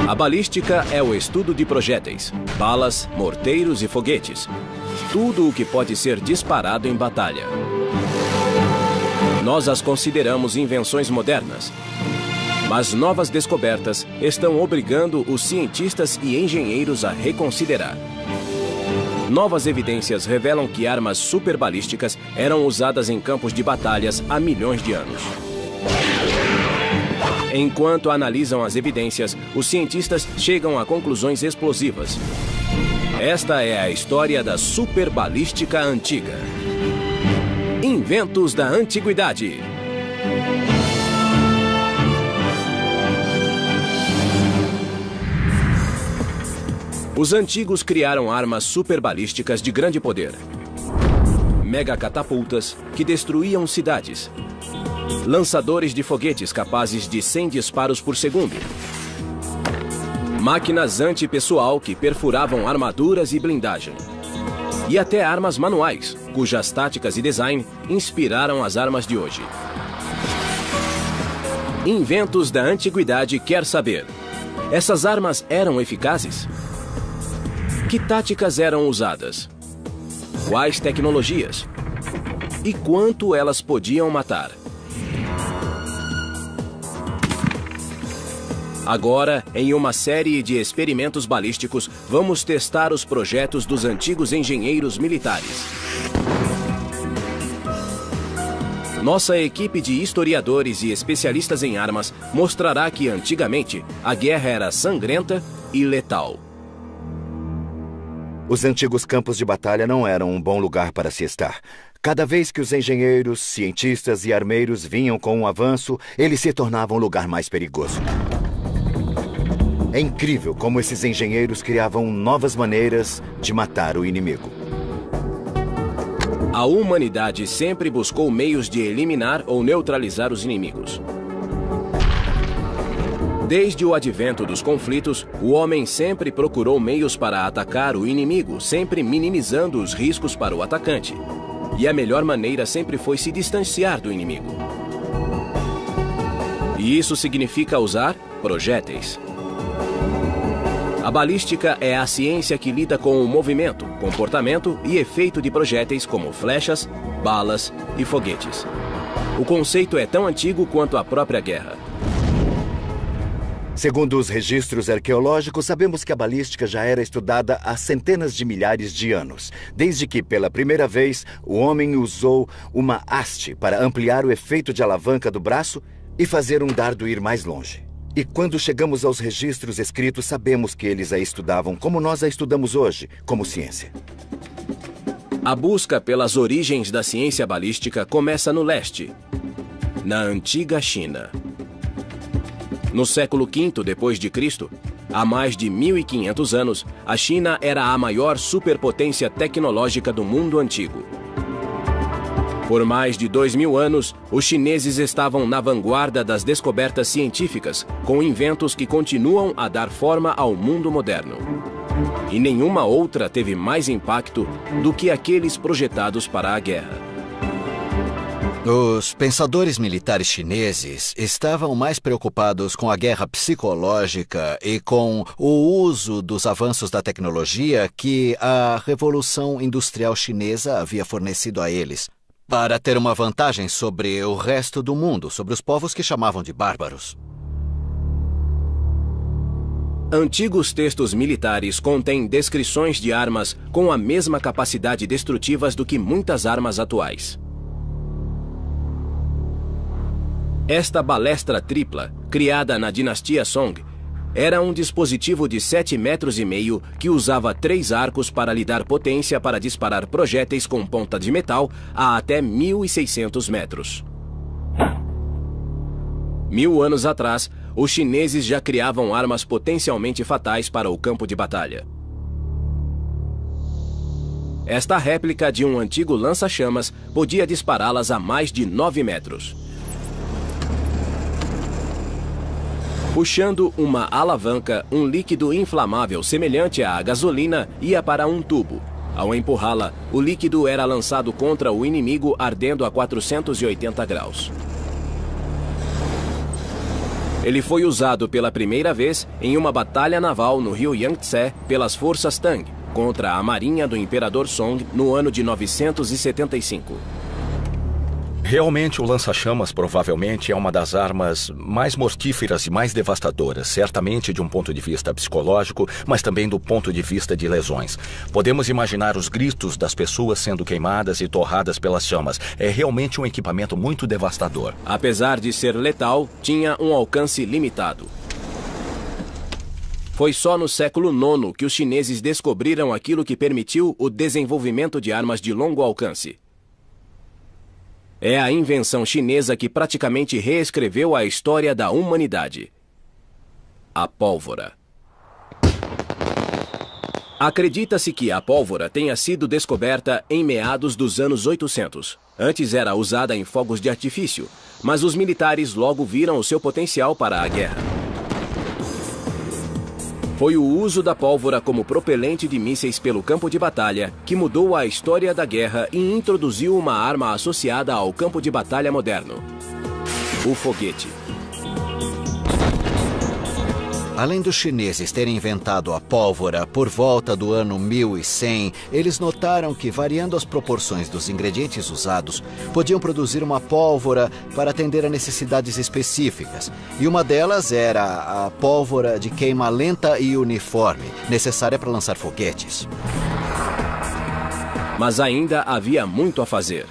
A balística é o estudo de projéteis, balas, morteiros e foguetes. Tudo o que pode ser disparado em batalha. Nós as consideramos invenções modernas. Mas novas descobertas estão obrigando os cientistas e engenheiros a reconsiderar. Novas evidências revelam que armas superbalísticas eram usadas em campos de batalhas há milhões de anos. Enquanto analisam as evidências, os cientistas chegam a conclusões explosivas. Esta é a história da superbalística antiga. Inventos da Antiguidade. Os antigos criaram armas superbalísticas de grande poder. Megacatapultas que destruíam cidades. Lançadores de foguetes capazes de 100 disparos por segundo. Máquinas antipessoal que perfuravam armaduras e blindagem. E até armas manuais, cujas táticas e design inspiraram as armas de hoje. Inventos da Antiguidade quer saber: essas armas eram eficazes? Que táticas eram usadas? Quais tecnologias? E quanto elas podiam matar? Agora, em uma série de experimentos balísticos, vamos testar os projetos dos antigos engenheiros militares. Nossa equipe de historiadores e especialistas em armas mostrará que, antigamente, a guerra era sangrenta e letal. Os antigos campos de batalha não eram um bom lugar para se estar. Cada vez que os engenheiros, cientistas e armeiros vinham com um avanço, ele se tornava um lugar mais perigoso. É incrível como esses engenheiros criavam novas maneiras de matar o inimigo. A humanidade sempre buscou meios de eliminar ou neutralizar os inimigos. Desde o advento dos conflitos, o homem sempre procurou meios para atacar o inimigo, sempre minimizando os riscos para o atacante. E a melhor maneira sempre foi se distanciar do inimigo. E isso significa usar projéteis. A balística é a ciência que lida com o movimento, comportamento e efeito de projéteis como flechas, balas e foguetes. O conceito é tão antigo quanto a própria guerra. Segundo os registros arqueológicos, sabemos que a balística já era estudada há centenas de milhares de anos, desde que, pela primeira vez, o homem usou uma haste para ampliar o efeito de alavanca do braço e fazer um dardo ir mais longe. E quando chegamos aos registros escritos, sabemos que eles a estudavam como nós a estudamos hoje, como ciência. A busca pelas origens da ciência balística começa no leste, na antiga China. No século V d.C., há mais de 1500 anos, a China era a maior superpotência tecnológica do mundo antigo. Por mais de 2000 anos, os chineses estavam na vanguarda das descobertas científicas, com inventos que continuam a dar forma ao mundo moderno. E nenhuma outra teve mais impacto do que aqueles projetados para a guerra. Os pensadores militares chineses estavam mais preocupados com a guerra psicológica e com o uso dos avanços da tecnologia que a Revolução Industrial Chinesa havia fornecido a eles, para ter uma vantagem sobre o resto do mundo, sobre os povos que chamavam de bárbaros. Antigos textos militares contêm descrições de armas com a mesma capacidade destrutivas do que muitas armas atuais. Esta balestra tripla, criada na dinastia Song, era um dispositivo de 7,5 metros que usava 3 arcos para lhe dar potência para disparar projéteis com ponta de metal a até 1.600 metros. 1000 anos atrás, os chineses já criavam armas potencialmente fatais para o campo de batalha. Esta réplica de um antigo lança-chamas podia dispará-las a mais de 9 metros. Puxando uma alavanca, um líquido inflamável semelhante à gasolina ia para um tubo. Ao empurrá-la, o líquido era lançado contra o inimigo ardendo a 480 graus. Ele foi usado pela primeira vez em uma batalha naval no rio Yangtze pelas forças Tang contra a marinha do Imperador Song no ano de 975. Realmente, o lança-chamas provavelmente é uma das armas mais mortíferas e mais devastadoras, certamente de um ponto de vista psicológico, mas também do ponto de vista de lesões. Podemos imaginar os gritos das pessoas sendo queimadas e torradas pelas chamas. É realmente um equipamento muito devastador. Apesar de ser letal, tinha um alcance limitado. Foi só no século IX que os chineses descobriram aquilo que permitiu o desenvolvimento de armas de longo alcance. É a invenção chinesa que praticamente reescreveu a história da humanidade. A pólvora. Acredita-se que a pólvora tenha sido descoberta em meados dos anos 800. Antes era usada em fogos de artifício, mas os militares logo viram o seu potencial para a guerra. Foi o uso da pólvora como propelente de mísseis pelo campo de batalha que mudou a história da guerra e introduziu uma arma associada ao campo de batalha moderno: o foguete. Além dos chineses terem inventado a pólvora por volta do ano 1100, eles notaram que, variando as proporções dos ingredientes usados, podiam produzir uma pólvora para atender a necessidades específicas. E uma delas era a pólvora de queima lenta e uniforme, necessária para lançar foguetes. Mas ainda havia muito a fazer.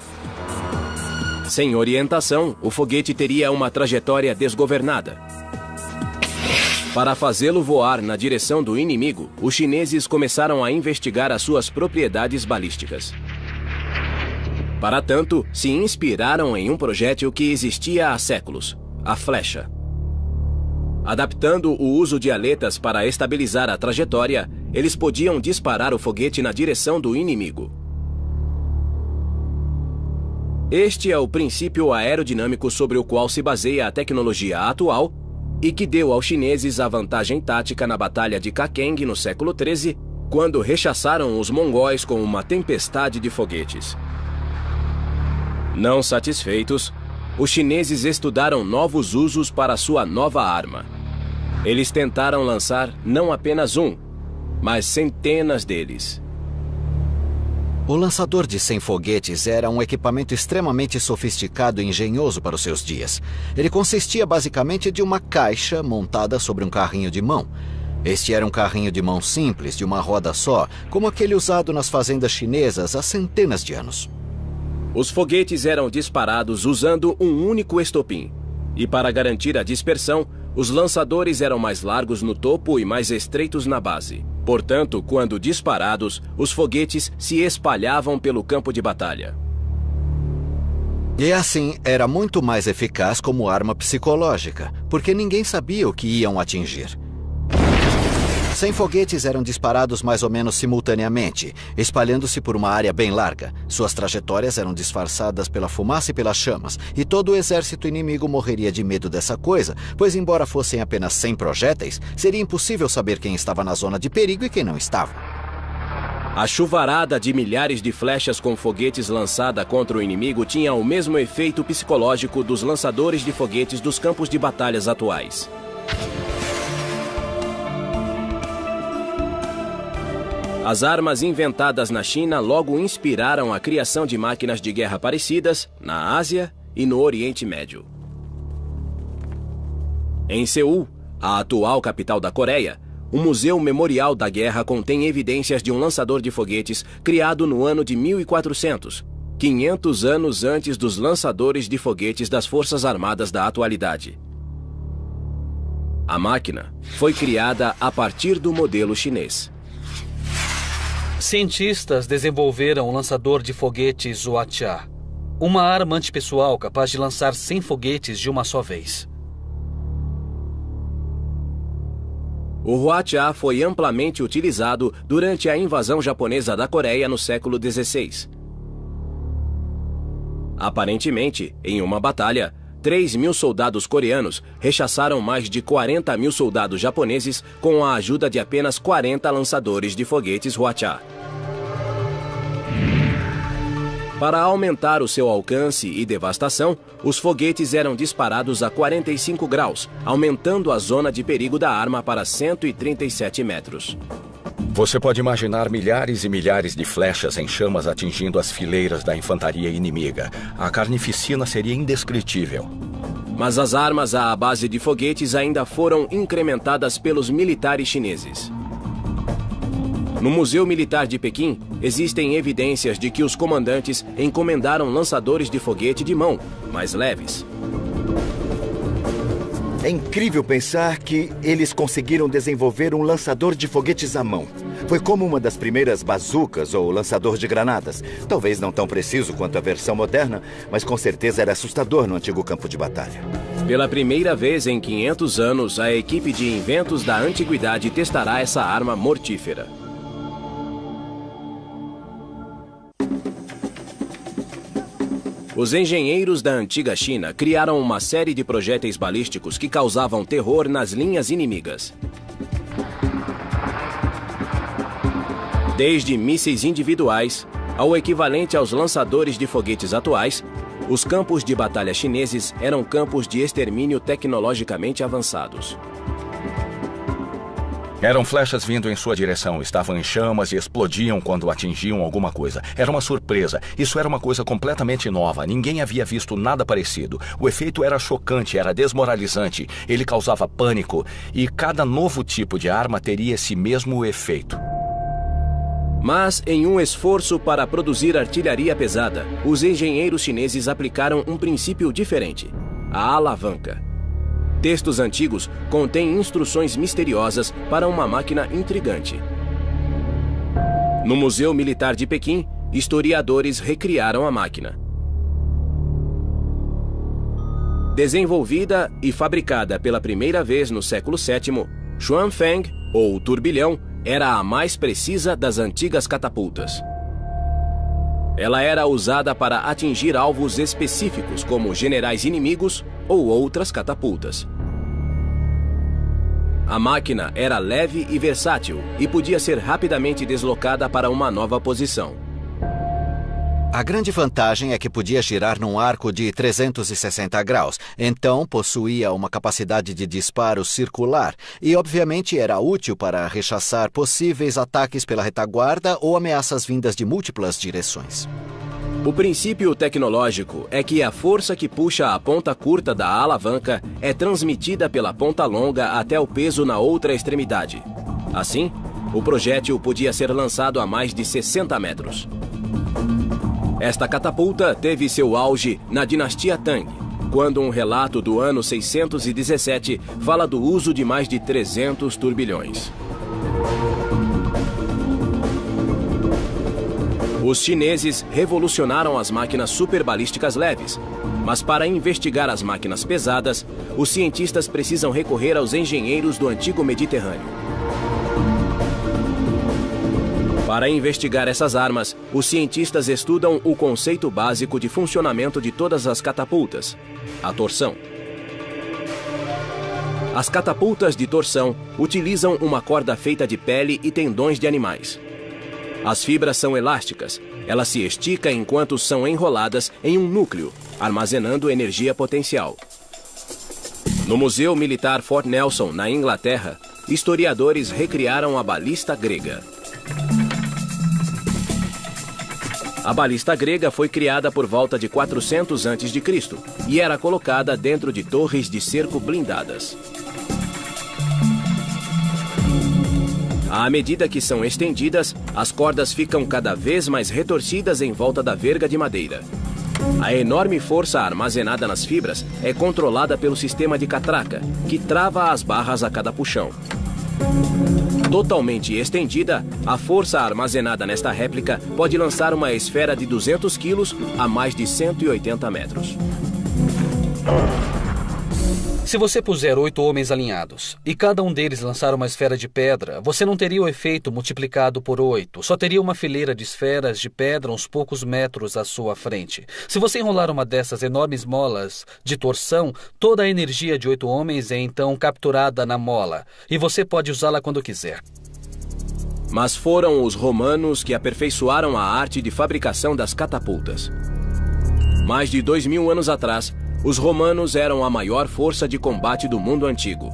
Sem orientação, o foguete teria uma trajetória desgovernada. Para fazê-lo voar na direção do inimigo, os chineses começaram a investigar as suas propriedades balísticas. Para tanto, se inspiraram em um projétil que existia há séculos: a flecha. Adaptando o uso de aletas para estabilizar a trajetória, eles podiam disparar o foguete na direção do inimigo. Este é o princípio aerodinâmico sobre o qual se baseia a tecnologia atual e que deu aos chineses a vantagem tática na Batalha de Kakeng no século XIII, quando rechaçaram os mongóis com uma tempestade de foguetes. Não satisfeitos, os chineses estudaram novos usos para sua nova arma. Eles tentaram lançar não apenas um, mas centenas deles. O lançador de 100 foguetes era um equipamento extremamente sofisticado e engenhoso para os seus dias. Ele consistia basicamente de uma caixa montada sobre um carrinho de mão. Este era um carrinho de mão simples, de uma roda só, como aquele usado nas fazendas chinesas há centenas de anos. Os foguetes eram disparados usando um único estopim. E para garantir a dispersão, os lançadores eram mais largos no topo e mais estreitos na base. Portanto, quando disparados, os foguetes se espalhavam pelo campo de batalha. E assim, era muito mais eficaz como arma psicológica, porque ninguém sabia o que iam atingir. 100 foguetes eram disparados mais ou menos simultaneamente, espalhando-se por uma área bem larga. Suas trajetórias eram disfarçadas pela fumaça e pelas chamas, e todo o exército inimigo morreria de medo dessa coisa, pois embora fossem apenas 100 projéteis, seria impossível saber quem estava na zona de perigo e quem não estava. A chuvarada de milhares de flechas com foguetes lançada contra o inimigo tinha o mesmo efeito psicológico dos lançadores de foguetes dos campos de batalhas atuais. As armas inventadas na China logo inspiraram a criação de máquinas de guerra parecidas na Ásia e no Oriente Médio. Em Seul, a atual capital da Coreia, o Museu Memorial da Guerra contém evidências de um lançador de foguetes criado no ano de 1400, 500 anos antes dos lançadores de foguetes das Forças Armadas da atualidade. A máquina foi criada a partir do modelo chinês. Cientistas desenvolveram o lançador de foguetes Huatia, uma arma antipessoal capaz de lançar 100 foguetes de uma só vez. O Huatia foi amplamente utilizado durante a invasão japonesa da Coreia no século XVI. Aparentemente, em uma batalha, 3.000 soldados coreanos rechaçaram mais de 40.000 soldados japoneses com a ajuda de apenas 40 lançadores de foguetes Huatia. Para aumentar o seu alcance e devastação, os foguetes eram disparados a 45 graus, aumentando a zona de perigo da arma para 137 metros. Você pode imaginar milhares e milhares de flechas em chamas atingindo as fileiras da infantaria inimiga. A carnificina seria indescritível. Mas as armas à base de foguetes ainda foram incrementadas pelos militares chineses. No Museu Militar de Pequim, existem evidências de que os comandantes encomendaram lançadores de foguete de mão, mais leves. É incrível pensar que eles conseguiram desenvolver um lançador de foguetes à mão. Foi como uma das primeiras bazucas ou lançador de granadas. Talvez não tão preciso quanto a versão moderna, mas com certeza era assustador no antigo campo de batalha. Pela primeira vez em 500 anos, a equipe de inventos da antiguidade testará essa arma mortífera. Os engenheiros da antiga China criaram uma série de projéteis balísticos que causavam terror nas linhas inimigas. Desde mísseis individuais ao equivalente aos lançadores de foguetes atuais, os campos de batalha chineses eram campos de extermínio tecnologicamente avançados. Eram flechas vindo em sua direção, estavam em chamas e explodiam quando atingiam alguma coisa. Era uma surpresa. Isso era uma coisa completamente nova. Ninguém havia visto nada parecido. O efeito era chocante, era desmoralizante. Ele causava pânico e cada novo tipo de arma teria esse mesmo efeito. Mas, em um esforço para produzir artilharia pesada, os engenheiros chineses aplicaram um princípio diferente: a alavanca. Textos antigos contêm instruções misteriosas para uma máquina intrigante. No Museu Militar de Pequim, historiadores recriaram a máquina. Desenvolvida e fabricada pela primeira vez no século VII, Xuanfeng, ou turbilhão, era a mais precisa das antigas catapultas. Ela era usada para atingir alvos específicos, como generais inimigos ou outras catapultas. A máquina era leve e versátil e podia ser rapidamente deslocada para uma nova posição. A grande vantagem é que podia girar num arco de 360 graus, então possuía uma capacidade de disparo circular e, obviamente, era útil para rechaçar possíveis ataques pela retaguarda ou ameaças vindas de múltiplas direções. O princípio tecnológico é que a força que puxa a ponta curta da alavanca é transmitida pela ponta longa até o peso na outra extremidade. Assim, o projétil podia ser lançado a mais de 60 metros. Esta catapulta teve seu auge na dinastia Tang, quando um relato do ano 617 fala do uso de mais de 300 turbilhões. Os chineses revolucionaram as máquinas superbalísticas leves, mas para investigar as máquinas pesadas, os cientistas precisam recorrer aos engenheiros do antigo Mediterrâneo. Para investigar essas armas, os cientistas estudam o conceito básico de funcionamento de todas as catapultas: a torção. As catapultas de torção utilizam uma corda feita de pele e tendões de animais. As fibras são elásticas. Ela se estica enquanto são enroladas em um núcleo, armazenando energia potencial. No Museu Militar Fort Nelson, na Inglaterra, historiadores recriaram a balista grega. A balista grega foi criada por volta de 400 a.C. e era colocada dentro de torres de cerco blindadas. À medida que são estendidas, as cordas ficam cada vez mais retorcidas em volta da verga de madeira. A enorme força armazenada nas fibras é controlada pelo sistema de catraca, que trava as barras a cada puxão. Totalmente estendida, a força armazenada nesta réplica pode lançar uma esfera de 200 quilos a mais de 180 metros. Se você puser 8 homens alinhados e cada um deles lançar uma esfera de pedra, você não teria o efeito multiplicado por 8. Só teria uma fileira de esferas de pedra uns poucos metros à sua frente. Se você enrolar uma dessas enormes molas de torção, toda a energia de 8 homens é então capturada na mola e você pode usá-la quando quiser. Mas foram os romanos que aperfeiçoaram a arte de fabricação das catapultas. Mais de 2000 anos atrás, os romanos eram a maior força de combate do mundo antigo.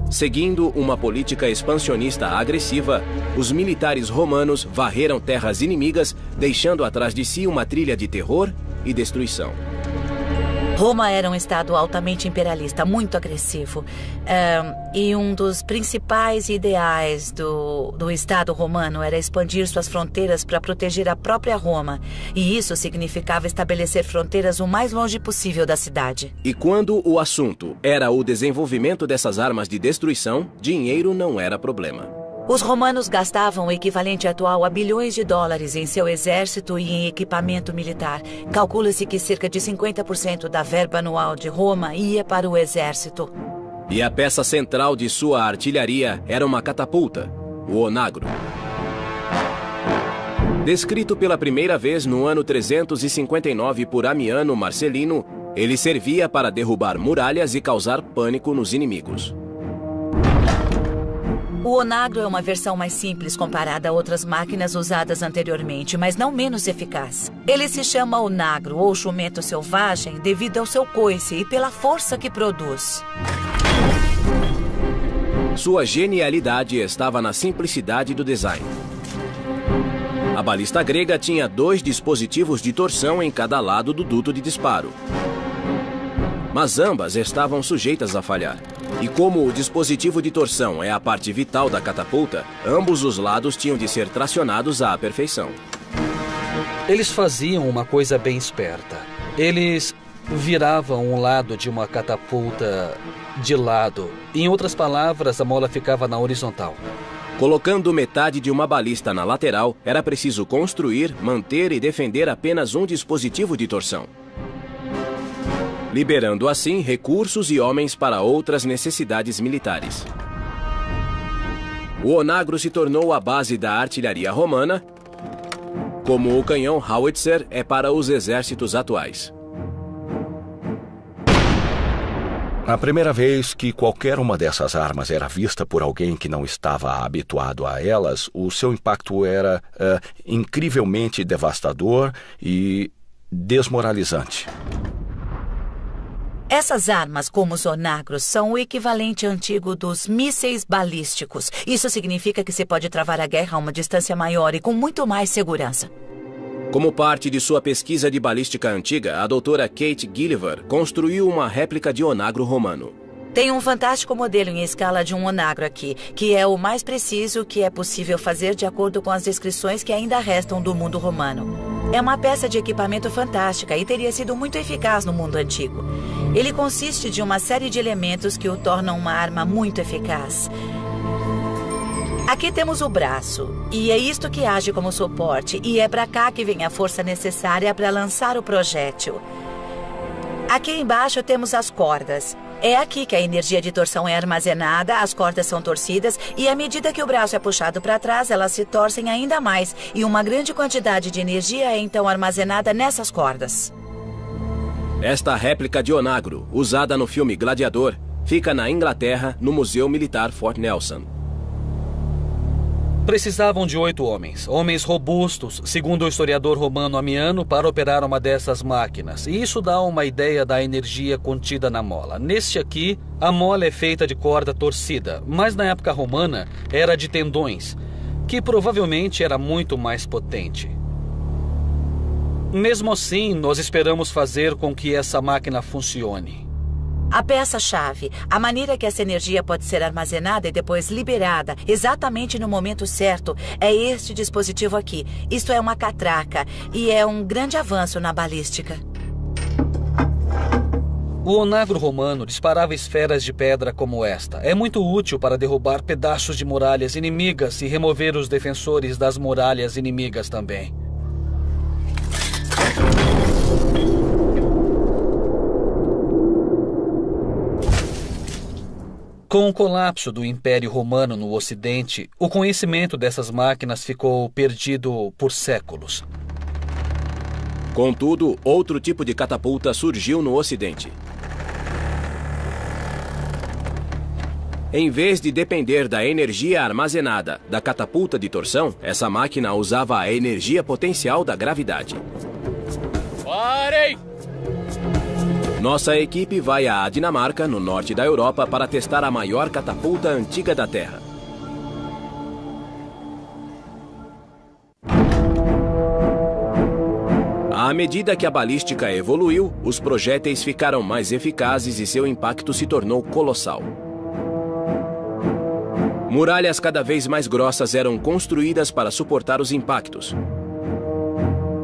Seguindo uma política expansionista agressiva, os militares romanos varreram terras inimigas, deixando atrás de si uma trilha de terror e destruição. Roma era um estado altamente imperialista, muito agressivo. E um dos principais ideais do Estado romano era expandir suas fronteiras para proteger a própria Roma. E isso significava estabelecer fronteiras o mais longe possível da cidade. E quando o assunto era o desenvolvimento dessas armas de destruição, dinheiro não era problema. Os romanos gastavam o equivalente atual a bilhões de dólares em seu exército e em equipamento militar. Calcula-se que cerca de 50% da verba anual de Roma ia para o exército. E a peça central de sua artilharia era uma catapulta, o onagro. Descrito pela primeira vez no ano 359 por Amiano Marcelino, ele servia para derrubar muralhas e causar pânico nos inimigos. O onagro é uma versão mais simples comparada a outras máquinas usadas anteriormente, mas não menos eficaz. Ele se chama onagro ou jumento selvagem devido ao seu coice e pela força que produz. Sua genialidade estava na simplicidade do design. A balista grega tinha 2 dispositivos de torção em cada lado do duto de disparo. Mas ambas estavam sujeitas a falhar. E como o dispositivo de torção é a parte vital da catapulta, ambos os lados tinham de ser tracionados à perfeição. Eles faziam uma coisa bem esperta. Eles viravam um lado de uma catapulta de lado. Em outras palavras, a mola ficava na horizontal. Colocando metade de uma balista na lateral, era preciso construir, manter e defender apenas um dispositivo de torção, liberando assim recursos e homens para outras necessidades militares. O onagro se tornou a base da artilharia romana, como o canhão Howitzer é para os exércitos atuais. A primeira vez que qualquer uma dessas armas era vista por alguém que não estava habituado a elas, o seu impacto era incrivelmente devastador e desmoralizante. Essas armas, como os onagros, são o equivalente antigo dos mísseis balísticos. Isso significa que se pode travar a guerra a uma distância maior e com muito mais segurança. Como parte de sua pesquisa de balística antiga, a doutora Kate Gilliver construiu uma réplica de onagro romano. Tem um fantástico modelo em escala de um onagro aqui, que é o mais preciso que é possível fazer de acordo com as descrições que ainda restam do mundo romano. É uma peça de equipamento fantástica e teria sido muito eficaz no mundo antigo. Ele consiste de uma série de elementos que o tornam uma arma muito eficaz. Aqui temos o braço, e é isto que age como suporte, e é para cá que vem a força necessária para lançar o projétil. Aqui embaixo temos as cordas. É aqui que a energia de torção é armazenada, as cordas são torcidas e à medida que o braço é puxado para trás, elas se torcem ainda mais e uma grande quantidade de energia é então armazenada nessas cordas. Esta réplica de onagro, usada no filme Gladiador, fica na Inglaterra, no Museu Militar Fort Nelson. Precisavam de 8 homens robustos, segundo o historiador romano Amiano, para operar uma dessas máquinas. E isso dá uma ideia da energia contida na mola. Neste aqui, a mola é feita de corda torcida, mas na época romana era de tendões, que provavelmente era muito mais potente. Mesmo assim, nós esperamos fazer com que essa máquina funcione. A peça-chave, a maneira que essa energia pode ser armazenada e depois liberada exatamente no momento certo, é este dispositivo aqui. Isto é uma catraca e é um grande avanço na balística. O onagro romano disparava esferas de pedra como esta. É muito útil para derrubar pedaços de muralhas inimigas e remover os defensores das muralhas inimigas também. Com o colapso do Império Romano no Ocidente, o conhecimento dessas máquinas ficou perdido por séculos. Contudo, outro tipo de catapulta surgiu no Ocidente. Em vez de depender da energia armazenada da catapulta de torção, essa máquina usava a energia potencial da gravidade. Parem! Nossa equipe vai à Dinamarca, no norte da Europa, para testar a maior catapulta antiga da Terra. À medida que a balística evoluiu, os projéteis ficaram mais eficazes e seu impacto se tornou colossal. Muralhas cada vez mais grossas eram construídas para suportar os impactos.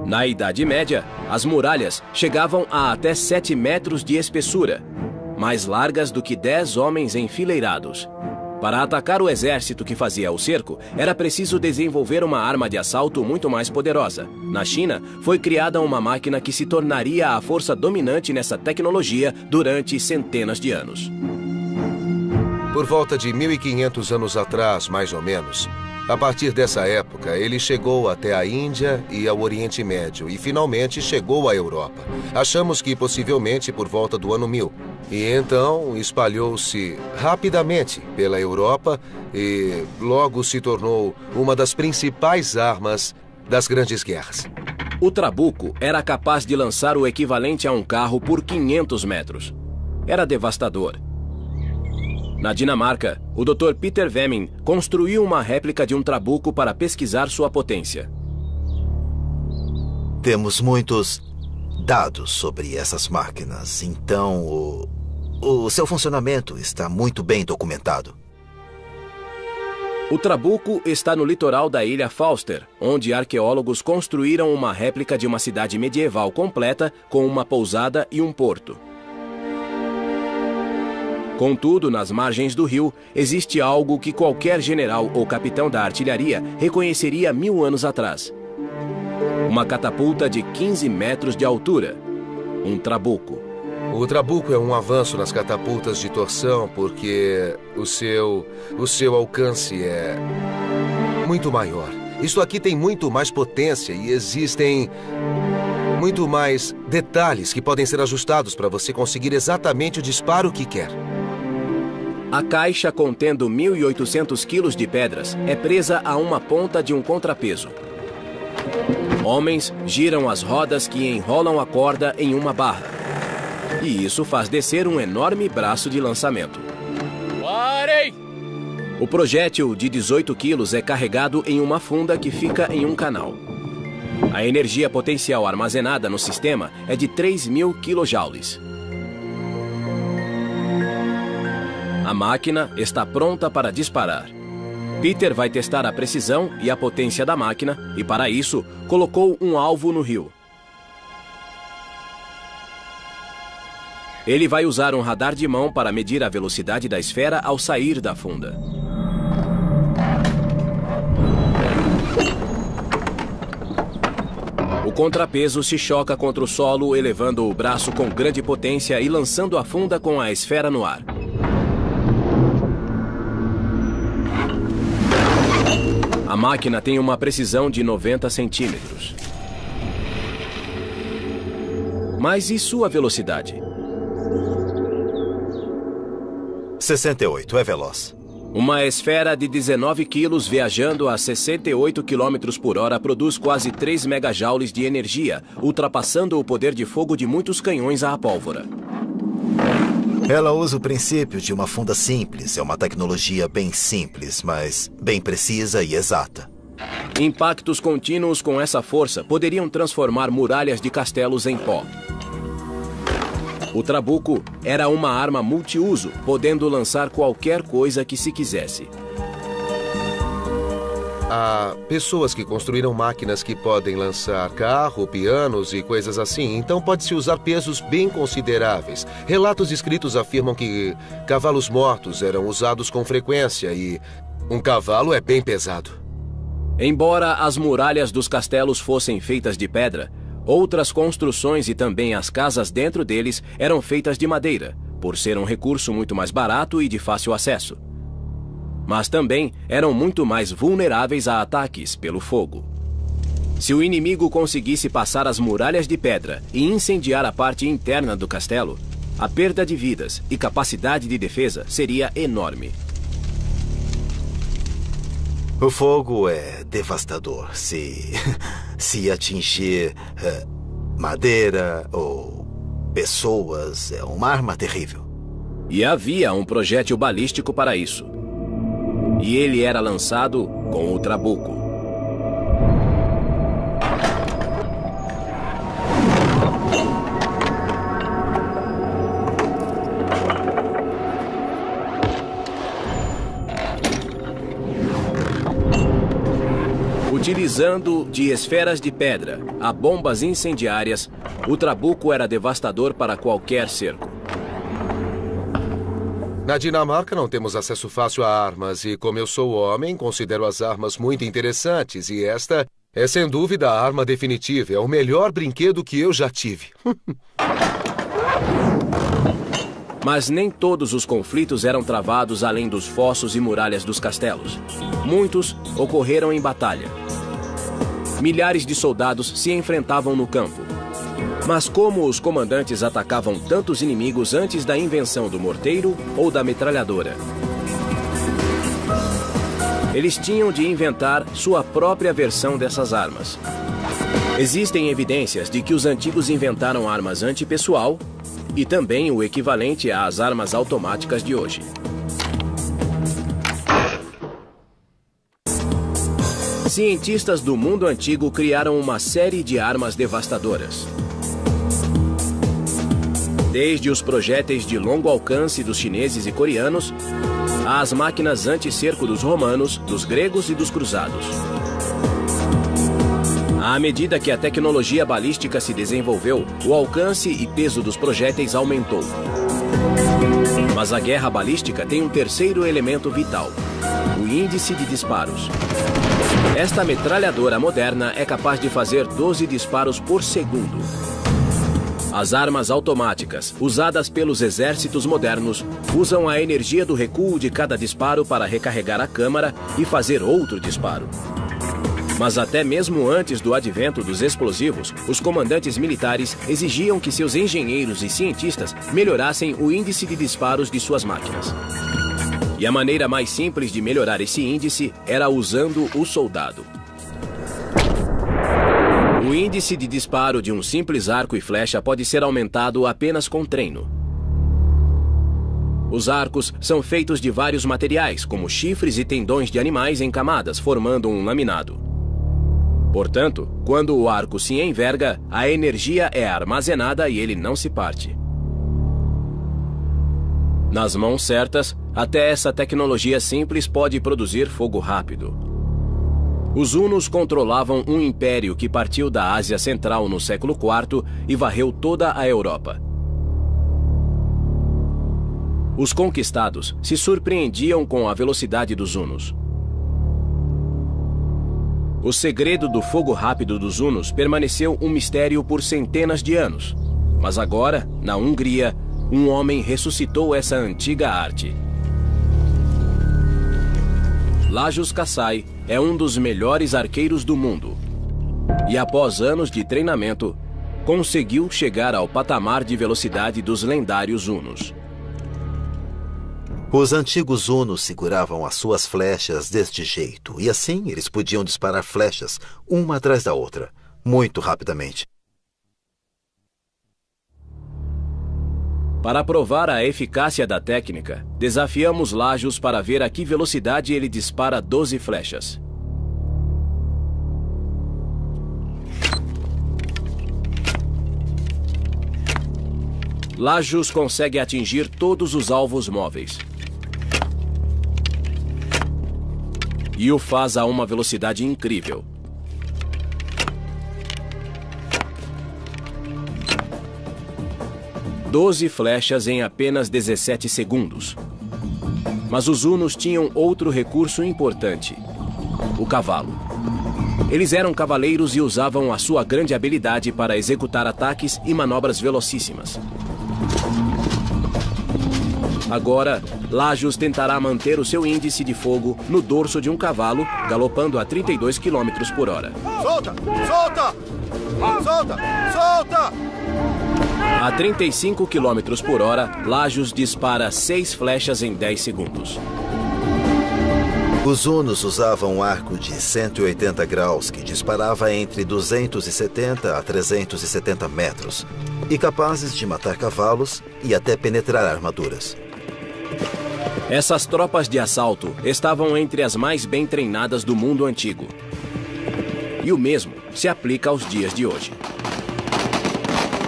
Na Idade Média, as muralhas chegavam a até 7 metros de espessura, mais largas do que 10 homens enfileirados. Para atacar o exército que fazia o cerco, era preciso desenvolver uma arma de assalto muito mais poderosa. Na China, foi criada uma máquina que se tornaria a força dominante nessa tecnologia durante centenas de anos. Por volta de 1500 anos atrás, mais ou menos, a partir dessa época, ele chegou até a Índia e ao Oriente Médio e finalmente chegou à Europa. Achamos que possivelmente por volta do ano 1000. E então espalhou-se rapidamente pela Europa e logo se tornou uma das principais armas das grandes guerras. O trabuco era capaz de lançar o equivalente a um carro por 500 metros. Era devastador. Na Dinamarca, o Dr. Peter Veming construiu uma réplica de um trabuco para pesquisar sua potência. Temos muitos dados sobre essas máquinas, então o seu funcionamento está muito bem documentado. O trabuco está no litoral da ilha Falster, onde arqueólogos construíram uma réplica de uma cidade medieval completa com uma pousada e um porto. Contudo, nas margens do rio, existe algo que qualquer general ou capitão da artilharia reconheceria 1000 anos atrás. Uma catapulta de 15 metros de altura. Um trabuco. O trabuco é um avanço nas catapultas de torção porque o seu alcance é muito maior. Isto aqui tem muito mais potência e existem muito mais detalhes que podem ser ajustados para você conseguir exatamente o disparo que quer. A caixa contendo 1.800 quilos de pedras é presa a uma ponta de um contrapeso. Homens giram as rodas que enrolam a corda em uma barra. E isso faz descer um enorme braço de lançamento. Parem! O projétil de 18 quilos é carregado em uma funda que fica em um canal. A energia potencial armazenada no sistema é de 3.000 quilojoules. A máquina está pronta para disparar. Peter vai testar a precisão e a potência da máquina e, para isso, colocou um alvo no rio. Ele vai usar um radar de mão para medir a velocidade da esfera ao sair da funda. O contrapeso se choca contra o solo, elevando o braço com grande potência e lançando a funda com a esfera no ar. A máquina tem uma precisão de 90 centímetros. Mas e sua velocidade? 68, é veloz. Uma esfera de 19 quilos viajando a 68 km por hora produz quase 3 megajoules de energia, ultrapassando o poder de fogo de muitos canhões à pólvora. Ela usa o princípio de uma funda simples. É uma tecnologia bem simples, mas bem precisa e exata. Impactos contínuos com essa força poderiam transformar muralhas de castelos em pó. O trabuco era uma arma multiuso, podendo lançar qualquer coisa que se quisesse. Há pessoas que construíram máquinas que podem lançar carro, pianos e coisas assim, então pode-se usar pesos bem consideráveis. Relatos escritos afirmam que cavalos mortos eram usados com frequência e um cavalo é bem pesado. Embora as muralhas dos castelos fossem feitas de pedra, outras construções e também as casas dentro deles eram feitas de madeira, por ser um recurso muito mais barato e de fácil acesso. Mas também eram muito mais vulneráveis a ataques pelo fogo. Se o inimigo conseguisse passar as muralhas de pedra e incendiar a parte interna do castelo, a perda de vidas e capacidade de defesa seria enorme. O fogo é devastador. Se atingir madeira ou pessoas, é uma arma terrível. E havia um projétil balístico para isso. E ele era lançado com o trabuco. Utilizando de esferas de pedra a bombas incendiárias, o trabuco era devastador para qualquer cerco. Na Dinamarca não temos acesso fácil a armas e, como eu sou homem, considero as armas muito interessantes e esta é sem dúvida a arma definitiva. É o melhor brinquedo que eu já tive. Mas nem todos os conflitos eram travados além dos fossos e muralhas dos castelos. Muitos ocorreram em batalha. Milhares de soldados se enfrentavam no campo. Mas como os comandantes atacavam tantos inimigos antes da invenção do morteiro ou da metralhadora? Eles tinham de inventar sua própria versão dessas armas. Existem evidências de que os antigos inventaram armas antipessoal e também o equivalente às armas automáticas de hoje. Cientistas do mundo antigo criaram uma série de armas devastadoras. Desde os projéteis de longo alcance dos chineses e coreanos, às máquinas anti-cerco dos romanos, dos gregos e dos cruzados. À medida que a tecnologia balística se desenvolveu, o alcance e peso dos projéteis aumentou. Mas a guerra balística tem um terceiro elemento vital: o índice de disparos. Esta metralhadora moderna é capaz de fazer 12 disparos por segundo. As armas automáticas, usadas pelos exércitos modernos, usam a energia do recuo de cada disparo para recarregar a câmara e fazer outro disparo. Mas até mesmo antes do advento dos explosivos, os comandantes militares exigiam que seus engenheiros e cientistas melhorassem o índice de disparos de suas máquinas. E a maneira mais simples de melhorar esse índice era usando o soldado. O índice de disparo de um simples arco e flecha pode ser aumentado apenas com treino. Os arcos são feitos de vários materiais, como chifres e tendões de animais em camadas, formando um laminado. Portanto, quando o arco se enverga, a energia é armazenada e ele não se parte. Nas mãos certas, até essa tecnologia simples pode produzir fogo rápido. Os hunos controlavam um império que partiu da Ásia Central no século IV e varreu toda a Europa. Os conquistados se surpreendiam com a velocidade dos hunos. O segredo do fogo rápido dos hunos permaneceu um mistério por centenas de anos. Mas agora, na Hungria, um homem ressuscitou essa antiga arte. Lajos Kasai é um dos melhores arqueiros do mundo. E após anos de treinamento, conseguiu chegar ao patamar de velocidade dos lendários hunos. Os antigos hunos seguravam as suas flechas deste jeito, e assim eles podiam disparar flechas, uma atrás da outra, muito rapidamente. Para provar a eficácia da técnica, desafiamos Lajos para ver a que velocidade ele dispara 12 flechas. Lajos consegue atingir todos os alvos móveis. E o faz a uma velocidade incrível. "12 flechas em apenas 17 segundos. Mas os hunos tinham outro recurso importante: o cavalo. Eles eram cavaleiros e usavam a sua grande habilidade para executar ataques e manobras velocíssimas. Agora, Lajos tentará manter o seu índice de fogo no dorso de um cavalo, galopando a 32 km por hora. Solta! Solta! Solta! Solta! A 35 km por hora, Lajos dispara 6 flechas em 10 segundos. Os hunos usavam um arco de 180 graus que disparava entre 270 a 370 metros e capazes de matar cavalos e até penetrar armaduras. Essas tropas de assalto estavam entre as mais bem treinadas do mundo antigo. E o mesmo se aplica aos dias de hoje.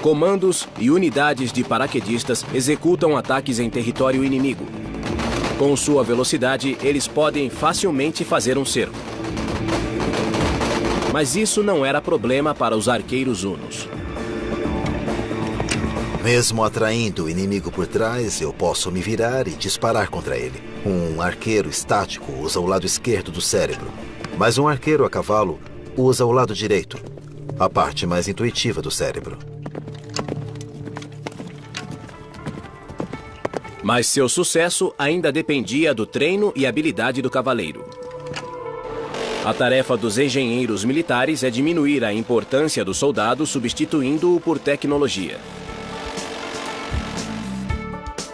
Comandos e unidades de paraquedistas executam ataques em território inimigo. Com sua velocidade, eles podem facilmente fazer um cerco. Mas isso não era problema para os arqueiros hunos. Mesmo atraindo o inimigo por trás, eu posso me virar e disparar contra ele. Um arqueiro estático usa o lado esquerdo do cérebro, mas um arqueiro a cavalo usa o lado direito, a parte mais intuitiva do cérebro. Mas seu sucesso ainda dependia do treino e habilidade do cavaleiro. A tarefa dos engenheiros militares é diminuir a importância do soldado substituindo-o por tecnologia.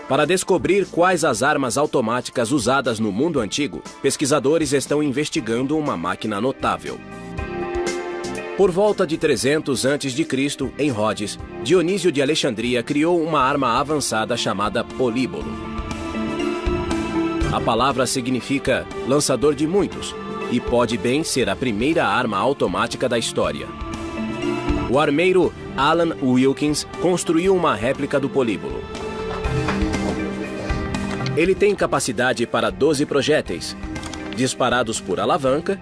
Para descobrir quais as armas automáticas usadas no mundo antigo, pesquisadores estão investigando uma máquina notável. Por volta de 300 a.C., em Rhodes, Dionísio de Alexandria criou uma arma avançada chamada políbolo. A palavra significa lançador de muitos e pode bem ser a primeira arma automática da história. O armeiro Alan Wilkins construiu uma réplica do políbolo. Ele tem capacidade para 12 projéteis, disparados por alavanca,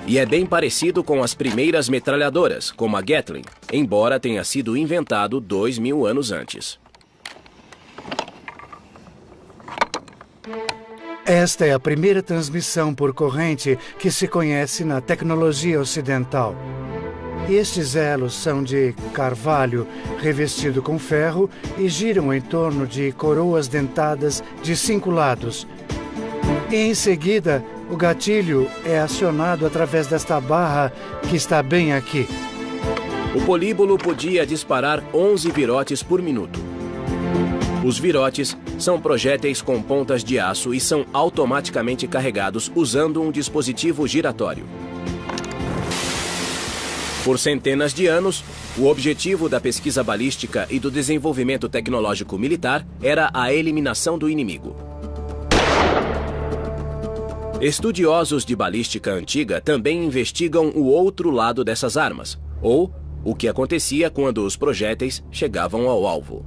e é bem parecido com as primeiras metralhadoras, como a Gatling, embora tenha sido inventado 2000 anos antes. Esta é a primeira transmissão por corrente que se conhece na tecnologia ocidental. Estes elos são de carvalho revestido com ferro e giram em torno de coroas dentadas de 5 lados. E em seguida, o gatilho é acionado através desta barra que está bem aqui. O políbolo podia disparar 11 virotes por minuto. Os virotes são projéteis com pontas de aço e são automaticamente carregados usando um dispositivo giratório. Por centenas de anos, o objetivo da pesquisa balística e do desenvolvimento tecnológico militar era a eliminação do inimigo. Estudiosos de balística antiga também investigam o outro lado dessas armas, ou o que acontecia quando os projéteis chegavam ao alvo.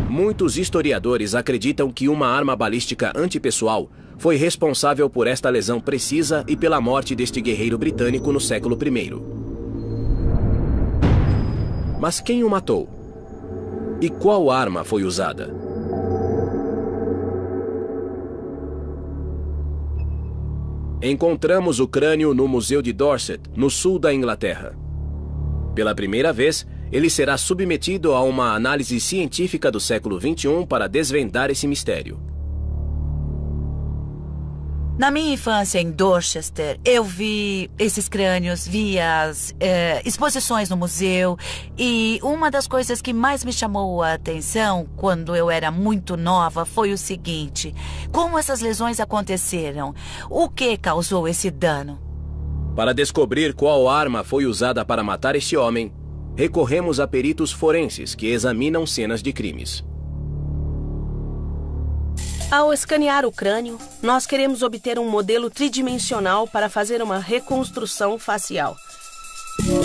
Muitos historiadores acreditam que uma arma balística antipessoal foi responsável por esta lesão precisa e pela morte deste guerreiro britânico no século I. Mas quem o matou? E qual arma foi usada? Encontramos o crânio no Museu de Dorset, no sul da Inglaterra. Pela primeira vez, ele será submetido a uma análise científica do século XXI para desvendar esse mistério. Na minha infância em Dorchester, eu vi esses crânios, vi as exposições no museu, e uma das coisas que mais me chamou a atenção quando eu era muito nova foi o seguinte: como essas lesões aconteceram? O que causou esse dano? Para descobrir qual arma foi usada para matar este homem, recorremos a peritos forenses que examinam cenas de crimes. Ao escanear o crânio, nós queremos obter um modelo tridimensional para fazer uma reconstrução facial.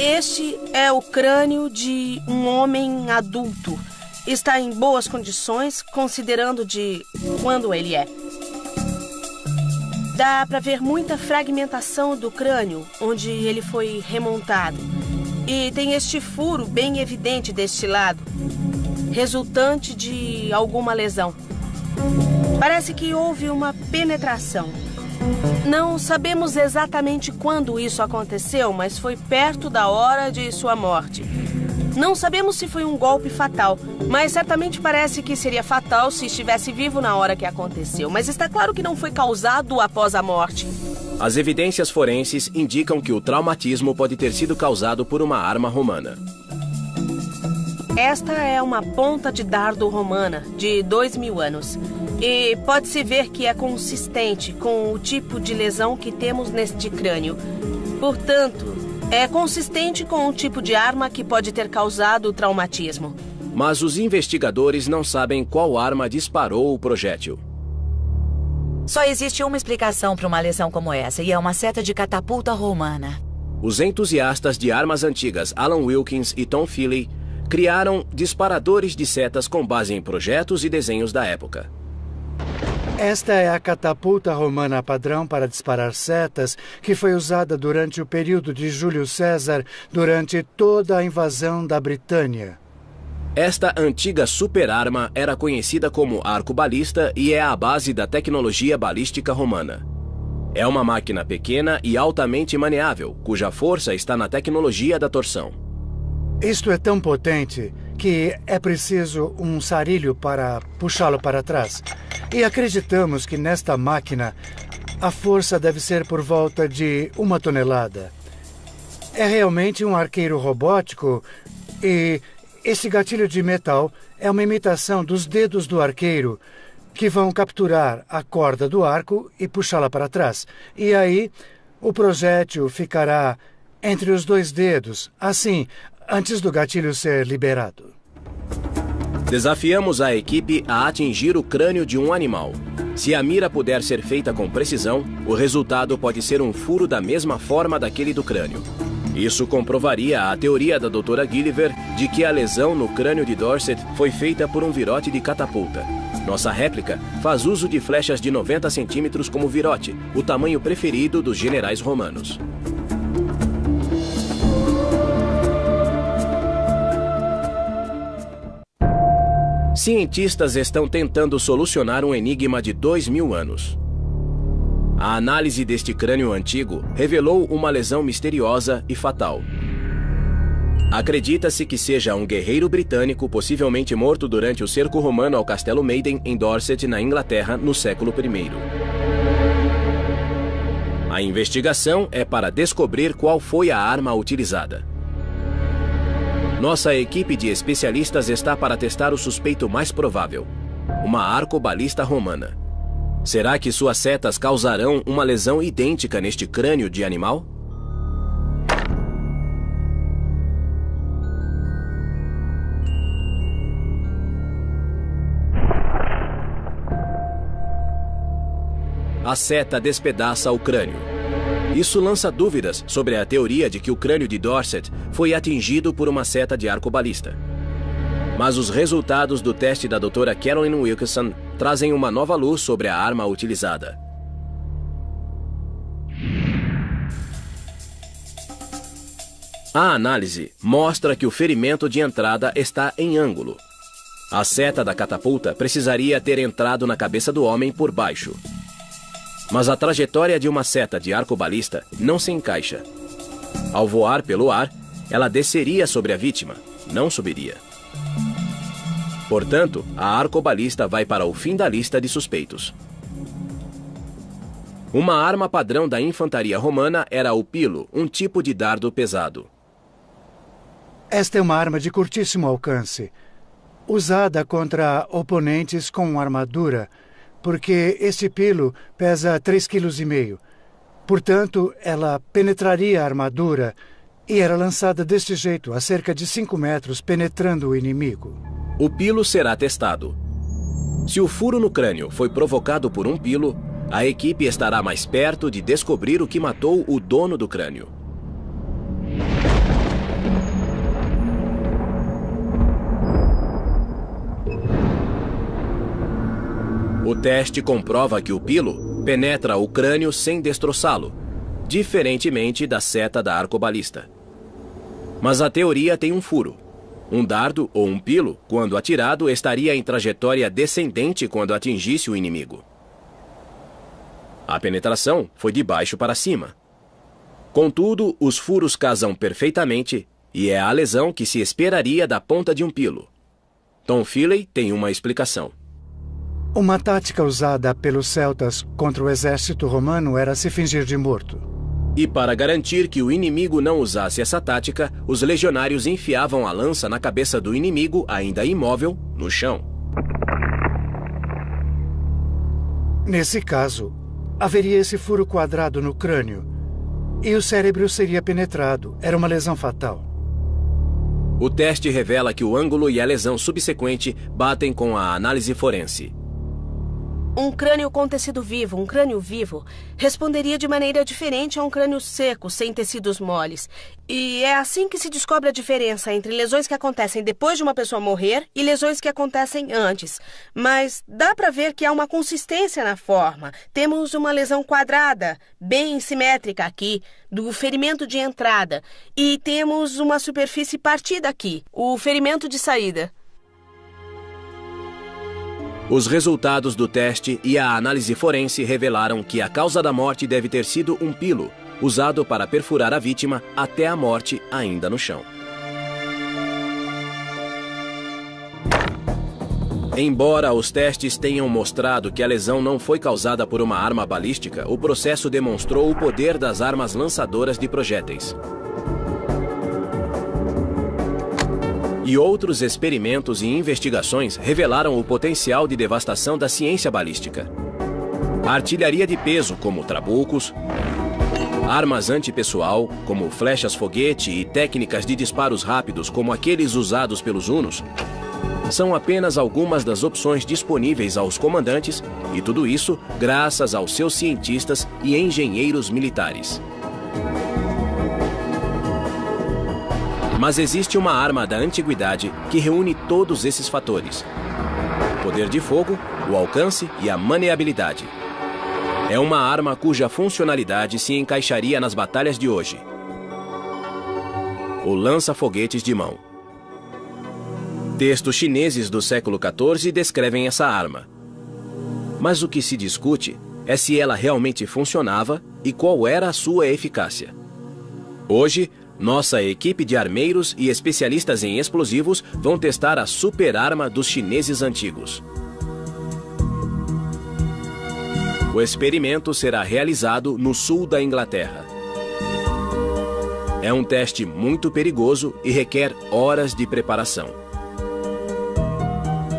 Este é o crânio de um homem adulto. Está em boas condições, considerando de quando ele é. Dá para ver muita fragmentação do crânio, onde ele foi remontado. E tem este furo bem evidente deste lado, resultante de alguma lesão. Parece que houve uma penetração. Não sabemos exatamente quando isso aconteceu, mas foi perto da hora de sua morte. Não sabemos se foi um golpe fatal, mas certamente parece que seria fatal se estivesse vivo na hora que aconteceu. Mas está claro que não foi causado após a morte. As evidências forenses indicam que o traumatismo pode ter sido causado por uma arma romana. Esta é uma ponta de dardo romana, de 2000 anos. E pode-se ver que é consistente com o tipo de lesão que temos neste crânio. Portanto, é consistente com o tipo de arma que pode ter causado o traumatismo. Mas os investigadores não sabem qual arma disparou o projétil. Só existe uma explicação para uma lesão como essa, e é uma seta de catapulta romana. Os entusiastas de armas antigas Alan Wilkins e Tom Feely criaram disparadores de setas com base em projetos e desenhos da época. Esta é a catapulta romana padrão para disparar setas que foi usada durante o período de Júlio César durante toda a invasão da Britânia. Esta antiga superarma era conhecida como arco-balista e é a base da tecnologia balística romana. É uma máquina pequena e altamente maneável, cuja força está na tecnologia da torção. Isto é tão potente que é preciso um sarilho para puxá-lo para trás. E acreditamos que nesta máquina a força deve ser por volta de 1 tonelada. É realmente um arqueiro robótico e esse gatilho de metal é uma imitação dos dedos do arqueiro que vão capturar a corda do arco e puxá-la para trás. E aí o projétil ficará entre os 2 dedos, assim, antes do gatilho ser liberado. Desafiamos a equipe a atingir o crânio de um animal. Se a mira puder ser feita com precisão, o resultado pode ser um furo da mesma forma daquele do crânio. Isso comprovaria a teoria da Dra. Gilliver de que a lesão no crânio de Dorset foi feita por um virote de catapulta. Nossa réplica faz uso de flechas de 90 centímetros como virote, o tamanho preferido dos generais romanos. Cientistas estão tentando solucionar um enigma de 2000 anos. A análise deste crânio antigo revelou uma lesão misteriosa e fatal. Acredita-se que seja um guerreiro britânico, possivelmente morto durante o cerco romano ao Castelo Maiden, em Dorset, na Inglaterra, no século I. A investigação é para descobrir qual foi a arma utilizada. Nossa equipe de especialistas está para testar o suspeito mais provável, uma arcobalista romana. Será que suas setas causarão uma lesão idêntica neste crânio de animal? A seta despedaça o crânio. Isso lança dúvidas sobre a teoria de que o crânio de Dorset foi atingido por uma seta de arcobalista. Mas os resultados do teste da Dra. Carolyn Wilkinson trazem uma nova luz sobre a arma utilizada. A análise mostra que o ferimento de entrada está em ângulo. A seta da catapulta precisaria ter entrado na cabeça do homem por baixo. Mas a trajetória de uma seta de arcobalista não se encaixa. Ao voar pelo ar, ela desceria sobre a vítima, não subiria. Portanto, a arcobalista vai para o fim da lista de suspeitos. Uma arma padrão da infantaria romana era o pilo, um tipo de dardo pesado. Esta é uma arma de curtíssimo alcance, usada contra oponentes com armadura, porque esse pilo pesa 3,5 kg. Portanto, ela penetraria a armadura e era lançada deste jeito, a cerca de 5 metros, penetrando o inimigo. O pilo será testado. Se o furo no crânio foi provocado por um pilo, a equipe estará mais perto de descobrir o que matou o dono do crânio. O teste comprova que o pilo penetra o crânio sem destroçá-lo, diferentemente da seta da arcobalista. Mas a teoria tem um furo. Um dardo ou um pilo, quando atirado, estaria em trajetória descendente quando atingisse o inimigo. A penetração foi de baixo para cima. Contudo, os furos casam perfeitamente e é a lesão que se esperaria da ponta de um pilo. Tom Feely tem uma explicação. Uma tática usada pelos celtas contra o exército romano era se fingir de morto. E para garantir que o inimigo não usasse essa tática, os legionários enfiavam a lança na cabeça do inimigo, ainda imóvel, no chão. Nesse caso, haveria esse furo quadrado no crânio e o cérebro seria penetrado. Era uma lesão fatal. O teste revela que o ângulo e a lesão subsequente batem com a análise forense. Um crânio com tecido vivo, um crânio vivo, responderia de maneira diferente a um crânio seco, sem tecidos moles. E é assim que se descobre a diferença entre lesões que acontecem depois de uma pessoa morrer e lesões que acontecem antes. Mas dá para ver que há uma consistência na forma. Temos uma lesão quadrada, bem simétrica aqui, do ferimento de entrada. E temos uma superfície partida aqui, o ferimento de saída. Os resultados do teste e a análise forense revelaram que a causa da morte deve ter sido um pilo, usado para perfurar a vítima até a morte ainda no chão. Embora os testes tenham mostrado que a lesão não foi causada por uma arma balística, o processo demonstrou o poder das armas lançadoras de projéteis. E outros experimentos e investigações revelaram o potencial de devastação da ciência balística. A artilharia de peso, como trabucos, armas antipessoal, como flechas-foguete e técnicas de disparos rápidos, como aqueles usados pelos Hunos, são apenas algumas das opções disponíveis aos comandantes, e tudo isso graças aos seus cientistas e engenheiros militares. Mas existe uma arma da antiguidade que reúne todos esses fatores: o poder de fogo, o alcance e a maneabilidade. É uma arma cuja funcionalidade se encaixaria nas batalhas de hoje: o lança-foguetes de mão. Textos chineses do século XIV descrevem essa arma. Mas o que se discute é se ela realmente funcionava e qual era a sua eficácia. Hoje, nossa equipe de armeiros e especialistas em explosivos vão testar a super-arma dos chineses antigos. O experimento será realizado no sul da Inglaterra. É um teste muito perigoso e requer horas de preparação.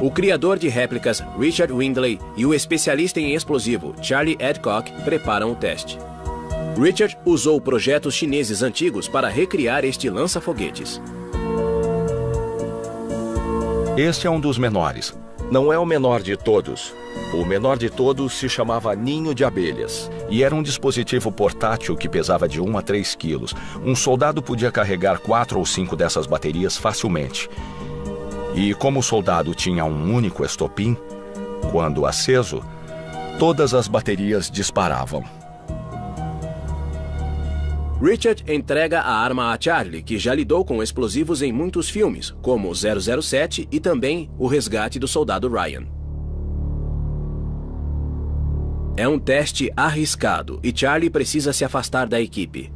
O criador de réplicas, Richard Windley, e o especialista em explosivo, Charlie Adcock, preparam o teste. Richard usou projetos chineses antigos para recriar este lança-foguetes. Este é um dos menores. Não é o menor de todos. O menor de todos se chamava Ninho de Abelhas e era um dispositivo portátil que pesava de 1 a 3 quilos. Um soldado podia carregar 4 ou 5 dessas baterias facilmente. E como o soldado tinha um único estopim, quando aceso, todas as baterias disparavam. Richard entrega a arma a Charlie, que já lidou com explosivos em muitos filmes, como 007 e também O Resgate do Soldado Ryan. É um teste arriscado e Charlie precisa se afastar da equipe.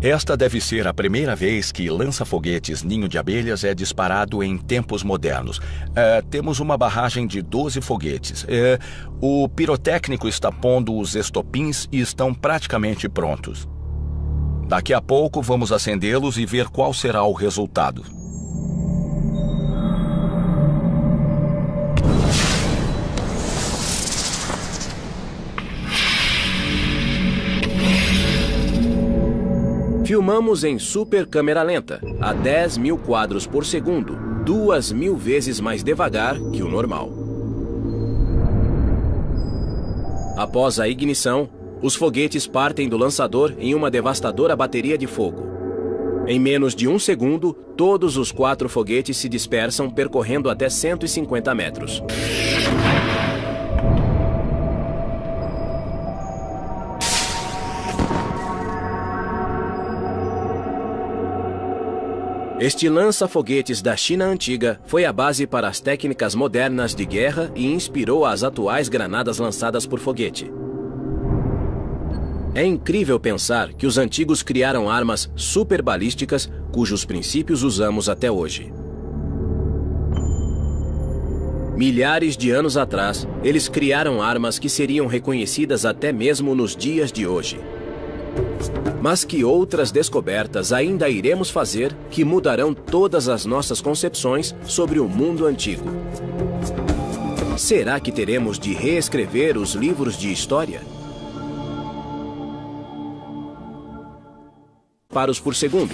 Esta deve ser a primeira vez que lança-foguetes Ninho de Abelhas é disparado em tempos modernos. Temos uma barragem de 12 foguetes. O pirotécnico está pondo os estopins e estão praticamente prontos. Daqui a pouco vamos acendê-los e ver qual será o resultado. Filmamos em super câmera lenta, a 10.000 quadros por segundo, 2.000 vezes mais devagar que o normal. Após a ignição, os foguetes partem do lançador em uma devastadora bateria de fogo. Em menos de 1 segundo, todos os 4 foguetes se dispersam percorrendo até 150 metros. Este lança-foguetes da China antiga foi a base para as técnicas modernas de guerra e inspirou as atuais granadas lançadas por foguete. É incrível pensar que os antigos criaram armas superbalísticas cujos princípios usamos até hoje. Milhares de anos atrás, eles criaram armas que seriam reconhecidas até mesmo nos dias de hoje. Mas que outras descobertas ainda iremos fazer que mudarão todas as nossas concepções sobre o mundo antigo? Será que teremos de reescrever os livros de história? Paros por segundo.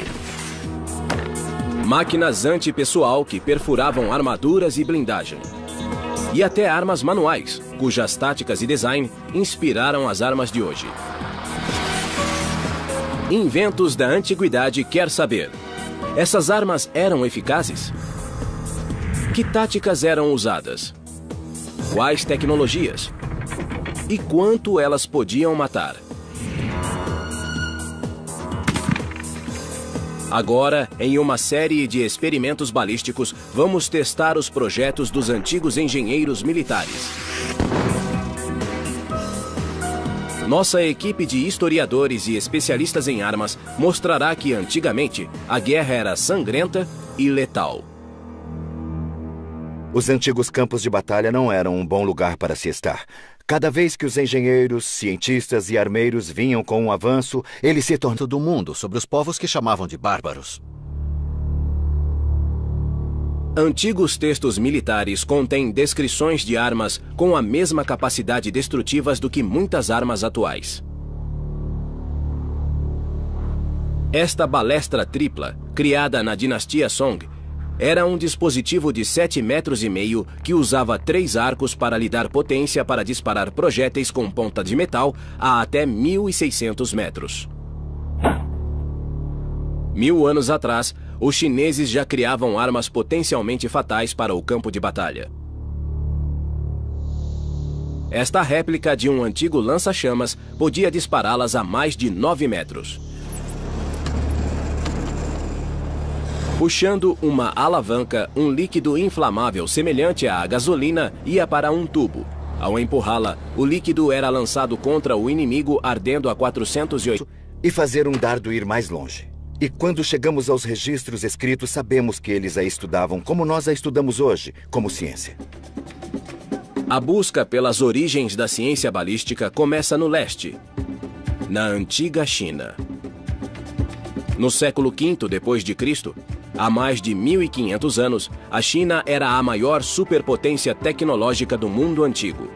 Máquinas antipessoal que perfuravam armaduras e blindagem. E até armas manuais, cujas táticas e design inspiraram as armas de hoje. Inventos da Antiguidade quer saber: essas armas eram eficazes? Que táticas eram usadas? Quais tecnologias? E quanto elas podiam matar? Agora, em uma série de experimentos balísticos, vamos testar os projetos dos antigos engenheiros militares. Nossa equipe de historiadores e especialistas em armas mostrará que, antigamente, a guerra era sangrenta e letal. Os antigos campos de batalha não eram um bom lugar para se estar. Cada vez que os engenheiros, cientistas e armeiros vinham com um avanço, eles se tornavam do mundo sobre os povos que chamavam de bárbaros. Antigos textos militares contêm descrições de armas com a mesma capacidade destrutivas do que muitas armas atuais. Esta balestra tripla, criada na dinastia Song, era um dispositivo de 7,5 metros que usava 3 arcos para lhe dar potência para disparar projéteis com ponta de metal a até 1.600 metros. 1000 anos atrás, os chineses já criavam armas potencialmente fatais para o campo de batalha. Esta réplica de um antigo lança-chamas podia dispará-las a mais de 9 metros. Puxando uma alavanca, um líquido inflamável semelhante à gasolina ia para um tubo. Ao empurrá-la, o líquido era lançado contra o inimigo ardendo a 408 e fazer um dardo ir mais longe. E quando chegamos aos registros escritos, sabemos que eles a estudavam como nós a estudamos hoje, como ciência. A busca pelas origens da ciência balística começa no leste, na antiga China. No século V d.C., há mais de 1500 anos, a China era a maior superpotência tecnológica do mundo antigo.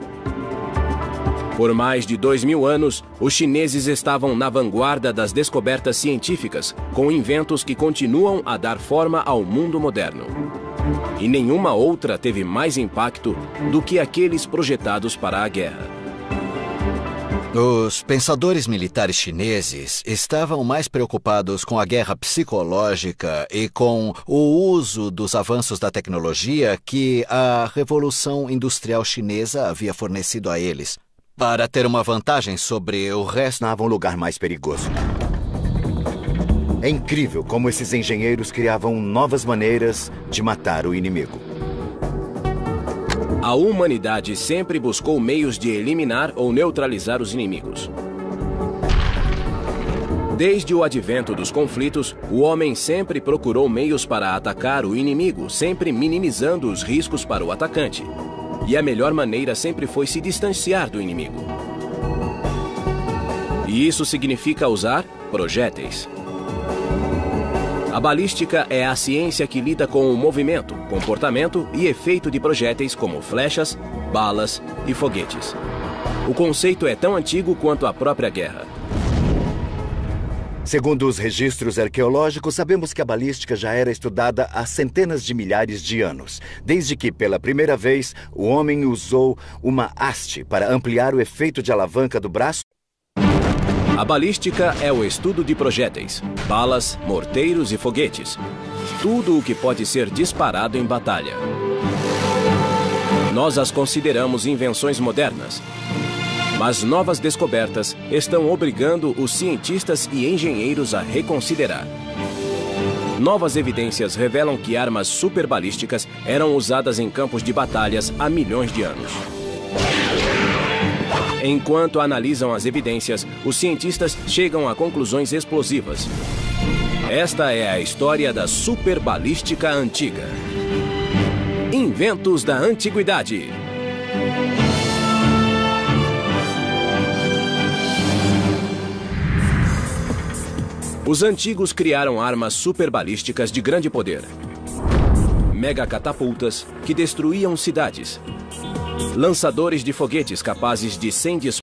Por mais de 2000 anos, os chineses estavam na vanguarda das descobertas científicas, com inventos que continuam a dar forma ao mundo moderno. E nenhuma outra teve mais impacto do que aqueles projetados para a guerra. Os pensadores militares chineses estavam mais preocupados com a guerra psicológica e com o uso dos avanços da tecnologia que a Revolução Industrial Chinesa havia fornecido a eles, para ter uma vantagem sobre o resto. Um lugar mais perigoso. É incrível como esses engenheiros criavam novas maneiras de matar o inimigo. A humanidade sempre buscou meios de eliminar ou neutralizar os inimigos. Desde o advento dos conflitos, o homem sempre procurou meios para atacar o inimigo, sempre minimizando os riscos para o atacante. E a melhor maneira sempre foi se distanciar do inimigo. E isso significa usar projéteis. A balística é a ciência que lida com o movimento, comportamento e efeito de projéteis como flechas, balas e foguetes. O conceito é tão antigo quanto a própria guerra. Segundo os registros arqueológicos, sabemos que a balística já era estudada há centenas de milhares de anos, desde que, pela primeira vez, o homem usou uma haste para ampliar o efeito de alavanca do braço. A balística é o estudo de projéteis, balas, morteiros e foguetes. Tudo o que pode ser disparado em batalha. Nós as consideramos invenções modernas. Mas novas descobertas estão obrigando os cientistas e engenheiros a reconsiderar. Novas evidências revelam que armas superbalísticas eram usadas em campos de batalhas há milhões de anos. Enquanto analisam as evidências, os cientistas chegam a conclusões explosivas. Esta é a história da superbalística antiga. Inventos da Antiguidade. Os antigos criaram armas superbalísticas de grande poder. Megacatapultas que destruíam cidades. Lançadores de foguetes capazes de 100 disparos